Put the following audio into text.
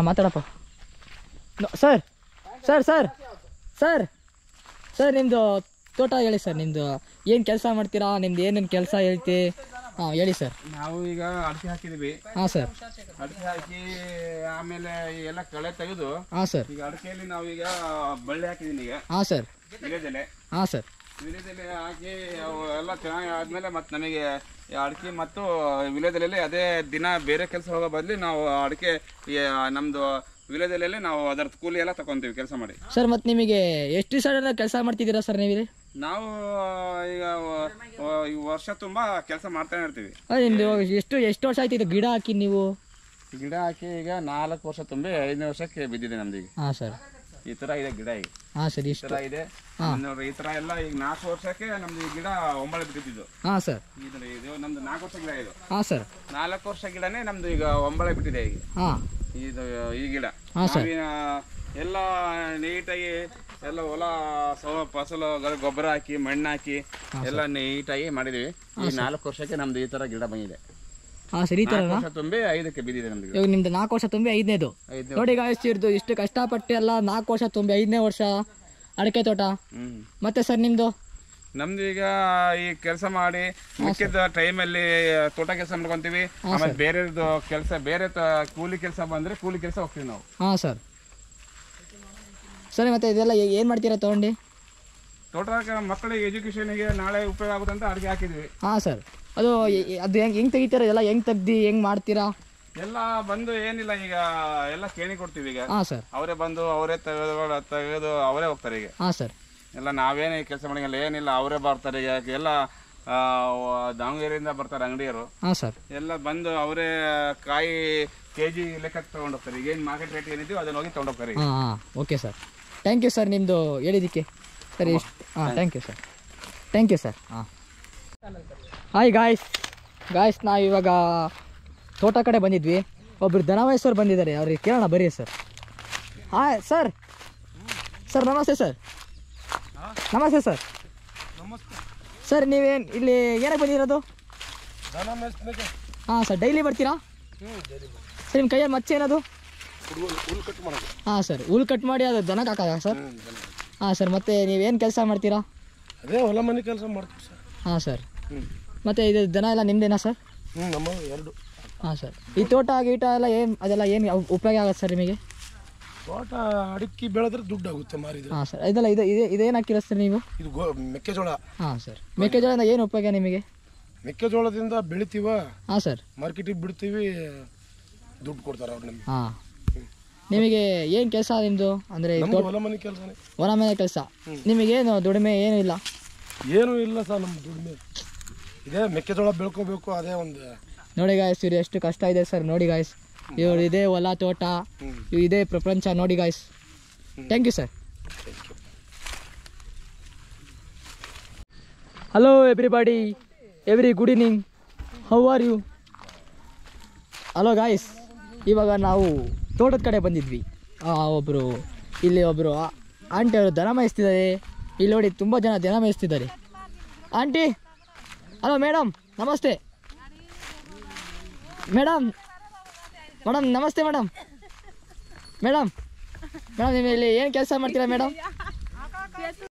ಮಾತಾಡಪ್ಪ. Sir sir sir sir sir ನಿಮ್ಮದು ತೋಟ ಹೇಳಿ ಸರ್. ನಿಮ್ಮದು ಏನು ಕೆಲಸ ಮಾಡ್ತೀರಾ, ನಿಮ್ದು ಏನೇನು ಕೆಲಸ ಹೇಳ್ತಿ? ಹಾಂ ಹೇಳಿ ಸರ್. ನಾವು ಈಗ ಅಡಿಕೆ ಹಾಕಿದೀವಿ. ಹಾಂ ಸರ್. ಅಡಿಕೆ ಹಾಕಿ ಆಮೇಲೆ ಎಲ್ಲ ಕಳೆ ತೆಗೆದು. ಹಾಂ ಸರ್. ಈಗ ಅಡಿಕೆಯಲ್ಲಿ ನಾವೀಗ ಬಳ್ಳಿ ಹಾಕಿದೀನಿ ಈಗ. ಹಾಂ ಸರ್. ವಿಳೆದೆಲೆ. ಹಾಂ ಸರ್. ವಿಳೆದೆಲೆ ಹಾಕಿ ಅವು ಎಲ್ಲ ಚೆನ್ನಾಗಿ ಆದಮೇಲೆ ಮತ್ತು ನಮಗೆ ಅಡಿಕೆ ಮತ್ತು ವಿಳೆದೆಲೆಯಲ್ಲಿ ಅದೇ ದಿನ ಬೇರೆ ಕೆಲಸ ಹೋಗೋ ಬದಲು ನಾವು ಅಡಿಕೆ ನಮ್ಮದು ವಿಳೆದೆಲೆಯಲ್ಲಿ ನಾವು ಅದರ ಕೂಲಿ ಎಲ್ಲ ತಗೊತೀವಿ ಕೆಲಸ ಮಾಡಿ. ಸರ್ ಮತ್ತು ನಿಮಗೆ ಎಷ್ಟು ದಿವಸ ಕೆಲಸ ಮಾಡ್ತಿದ್ದೀರಾ ಸರ್ ನೀವು? ನಾವು ಈಗ ವರ್ಷ ತುಂಬ ಕೆಲಸ ಮಾಡ್ತಾನೆ ಇರ್ತೀವಿ. ನಿಮ್ಮದು ಎಷ್ಟು ವರ್ಷ ಆಯ್ತು ಇದು ಗಿಡ ಹಾಕಿ ನೀವು? ಗಿಡ ಹಾಕಿ ಈಗ 4 ವರ್ಷ ತುಂಬಿ 5ನೇ ವರ್ಷಕ್ಕೆ ಬಿದ್ದಿದೆ ನಮ್ದು ಈಗ. ಹಾಂ ಸರ್. ಈ ಥರ ಇದೆ ಗಿಡ ಈಗ. ಹಾಂ ಸರ್. ಈ ಥರ ಇದೆ ನೋಡ್ರಿ. ಈ ಥರ ಎಲ್ಲ ಈಗ 4 ವರ್ಷಕ್ಕೆ ನಮ್ದು ಈ ಗಿಡ ಒಂಬಳೆ ಬಿಟ್ಟಿದ್ದು. ಹಾಂ ಸರ್. ಇದು ನಮ್ದು 4 ವರ್ಷ ಗಿಡ ಇದು. ಹಾಂ ಸರ್. 4 ವರ್ಷ ಗಿಡನೇ ನಮ್ದು ಈಗ ಒಂಬಳೆ ಬಿಟ್ಟಿದೆ ಈಗ. ಹಾಂ. ಇದು ಈ ಗಿಡ ಎಲ್ಲ ನೀಟಾಗಿ ಎಲ್ಲ ಹೊಲ ಫಸಲು ಗೊಬ್ಬರ ಹಾಕಿ ಮಣ್ಣು ಹಾಕಿ ಎಲ್ಲ ನೀಟಾಗಿ ಮಾಡಿದೀವಿ. ಈ 4 ವರ್ಷಕ್ಕೆ ನಮ್ದು ಈ ತರ ಗಿಡ ಬಂದಿದೆ. ಹಾಂ ಸರ್. ಈ ತರ ತುಂಬಿ 5ಕ್ಕೆ ಬಿದ್ದಿದೆ ನಮ್ದು. ಇವಾಗ ನಿಮ್ದು 4 ವರ್ಷ ತುಂಬಿ 5ನೇದು ನೋಡಿ ಗಾಯಿಸ್ತಿರ್ದು. ಇಷ್ಟು ಕಷ್ಟಪಟ್ಟು ಎಲ್ಲ 4 ವರ್ಷ ತುಂಬಿ 5ನೇ ವರ್ಷ ಅಡಿಕೆ ತೋಟ. ಮತ್ತೆ ಸರ್ ನಿಮ್ದು? ನಮ್ದು ಈಗ ಈ ಕೆಲಸ ಮಾಡಿ ಮಿಕ್ಕಿದ ಟೈಮಲ್ಲಿ ತೋಟ ಕೆಲಸ ಮಾಡ್ಕೊಂತೀವಿ. ಆಮೇಲೆ ಬೇರೆದು ಕೆಲಸ ಬೇರೆ ಕೂಲಿ ಕೆಲಸ ಬಂದ್ರೆ ಕೂಲಿ ಕೆಲಸ ಹೋಗ್ತೀವಿ ನಾವು. ಹಾಂ ಸರ್. ಸರಿ ಮತ್ತೆ ಇದೆಲ್ಲ ಏನು ಮಾಡ್ತೀರಾ ತೊಗೊಂಡು? ತೋಟ ಮಕ್ಕಳಿಗೆ ಎಜುಕೇಷನ್ಗೆ ನಾಳೆ ಉಪಯೋಗ ಆಗುತ್ತಂತ ಅಡಿಕೆ ಹಾಕಿದ್ವಿ. ಹಾಂ ಸರ್. ಅದು ಹೆಂಗೆ ತೆಗಿತೀರಾ? ಎಲ್ಲ ಹೆಂಗೆ ತೆಗ್ದು ಹೆಂಗೆ ಮಾಡ್ತೀರಾ? ಎಲ್ಲ ಬಂದು ಏನಿಲ್ಲ ಈಗ ಎಲ್ಲ ಕೇಣಿ ಕೊಡ್ತೀವಿ ಈಗ. ಹಾಂ ಸರ್. ಅವರೇ ಬಂದು ಅವರೇ ತೆಗೆದು ಅವರೇ ಹೋಗ್ತಾರೆ ಈಗ. ಹಾಂ ಸರ್. ಎಲ್ಲ ನಾವೇನೇ ಕೆಲಸ ಮಾಡಿಲ್ಲ ಏನಿಲ್ಲ, ಅವರೇ ಬರ್ತಾರೆ ಈಗ. ಎಲ್ಲ ದಾವಣಗೆರೆಯಿಂದ ಬರ್ತಾರೆ ಅಂಗಡಿಯರು. ಹಾಂ ಸರ್. ಎಲ್ಲ ಬಂದು ಅವರೇ ಕಾಯಿ ಕೆಜಿ ಲೆಕ್ಕಕ್ಕೆ ತಗೊಂಡೋಗ್ತಾರೆ. ಈಗ ಏನು ಮಾರ್ಕೆಟ್ ರೇಟ್ ಏನಿದೆಯೋ ಅದನ್ನ ಹೋಗಿ ತಗೊಂಡೋಗ್ತಾರೆ. ಹಾಂ ಹಾಂ. Okay sir. Thank you sir ನಿಮ್ಮದು ಹೇಳಿದ್ದಕ್ಕೆ. ಸರಿ. ಹಾಂ thank you sir. Thank you sir. ಹಾಂ. ಹಾಯ್ ಗಾಯ್ಸ್ ನಾವು ಇವಾಗ ತೋಟ ಕಡೆ ಬಂದಿದ್ವಿ. ಒಬ್ಬರು ದನವಯಸ್ಸವ್ರು ಬಂದಿದ್ದಾರೆ, ಅವ್ರಿಗೆ ಕೇಳೋಣ ಬರೀ ಸರ್. Hi sir. ಸರ್ ನಮಸ್ತೆ ಸರ್. ನಮಸ್ತೆ ಸರ್. ಸರ್ ನೀವೇನು ಇಲ್ಲಿ ಏನಕ್ಕೆ ಬಂದಿರೋದು? ಹಾಂ ಸರ್. ಡೈಲಿ ಬರ್ತೀರಾ? ಸರ್ ನಿಮ್ಮ ಕೈಯಲ್ಲಿ ಮಚ್ಚೆ ಏನದು? ಹಾಂ ಸರ್. ಹುಲ್ ಕಟ್ ಮಾಡಿ ಅದು ದನಕ್ಕೆ ಹಾಕೋದಾ ಸರ್? ಹಾಂ ಸರ್. ಮತ್ತು ನೀವೇನು ಕೆಲಸ ಮಾಡ್ತೀರಾ? ಅದೇ ಹೊಲ ಮನೆ ಕೆಲಸ ಮಾಡ್ತೀವಿ ಸರ್. ಹಾಂ ಸರ್. ಮತ್ತು ಇದು ದನ ಎಲ್ಲ ನಿಮ್ಮದೇನಾ ಸರ್? ನಮ್ಮ 2. ಹಾಂ ಸರ್. ಈ ತೋಟ ಗೀಟ ಎಲ್ಲ ಅದೆಲ್ಲ ಏನು ಉಪಯೋಗ ಆಗುತ್ತೆ ಸರ್ ನಿಮಗೆ? ತೋಟ ಅಡಿಕೆ ಬೆಳೆದ್ರೆ ದುಡ್ಡು ಆಗುತ್ತೆ ಮಾರಿದ್ರೆ. ಹಾಂ ಸರ್. ಇದೆಲ್ಲ ಇದೇನು ಹಾಕಿರ ಸರ್ ನೀವು? ಇದು ಮೆಕ್ಕೆಜೋಳ. ಹಾಂ ಸರ್. ಮೆಕ್ಕೆಜೋಳದಿಂದ ಏನು ಉಪಯೋಗ ನಿಮಗೆ? ಮೆಕ್ಕೆಜೋಳದಿಂದ ಬೆಳಿತೀವ. ಹಾಂ ಸರ್. ಮಾರ್ಕೆಟಿಗೆ ಬಿಡ್ತೀವಿ, ದುಡ್ಡು ಕೊಡ್ತಾರೆ ಅವ್ರು ನಮಗೆ. ಹಾಂ. ನಿಮಗೆ ಏನು ಕೆಲಸ ನಿಮ್ಮದು? ಅಂದರೆ ಹೊಲ ಮನೆ ಕೆಲಸನೇ. ಹೊಲ ಮನೆ ಕೆಲಸ. ನಿಮಗೇನು ದುಡಿಮೆ ಏನೂ ಇಲ್ಲ? ಏನೂ ಇಲ್ಲ ಸರ್ ನಮ್ಮ ದುಡಿಮೆ. ಇದೇ ಮೆಕ್ಕೆಜೋಳ ಬೆಳ್ಕೋಬೇಕು, ಅದೇ ಒಂದು. ನೋಡಿ ಗಾಯ್ಸ್ ಇವ್ರು ಎಷ್ಟು ಕಷ್ಟ ಇದೆ ಸರ್. ನೋಡಿ ಗಾಯ್ಸ್ ಇವ್ರು ಇದೇ ಹೊಲ ತೋಟ, ಇದೇ ಪ್ರಪಂಚ ನೋಡಿ guys. Thank you sir. Hello everybody, good evening, how are you? Hello guys, ಇವಾಗ ನಾವು ತೋಟದ ಕಡೆ ಬಂದಿದ್ವಿ. ಇಲ್ಲಿ ಒಬ್ಬರು ಆಂಟಿ ಅವರು ದನ ಮೇಯಿಸ್ತಿದ್ದಾರೆ. ಇಲ್ಲಿ ನೋಡಿ ತುಂಬ ಜನ ದನ ಮೇಯಿಸ್ತಿದ್ದಾರೆ. ಆಂಟಿ, ಹಲೋ ಮೇಡಮ್, ನಮಸ್ತೆ ಮೇಡಮ್. ನಮಸ್ತೆ ಮೇಡಮ್. ನೀವು ಇಲ್ಲಿ ಏನು ಕೆಲಸ ಮಾಡ್ತೀರಾ ಮೇಡಮ್?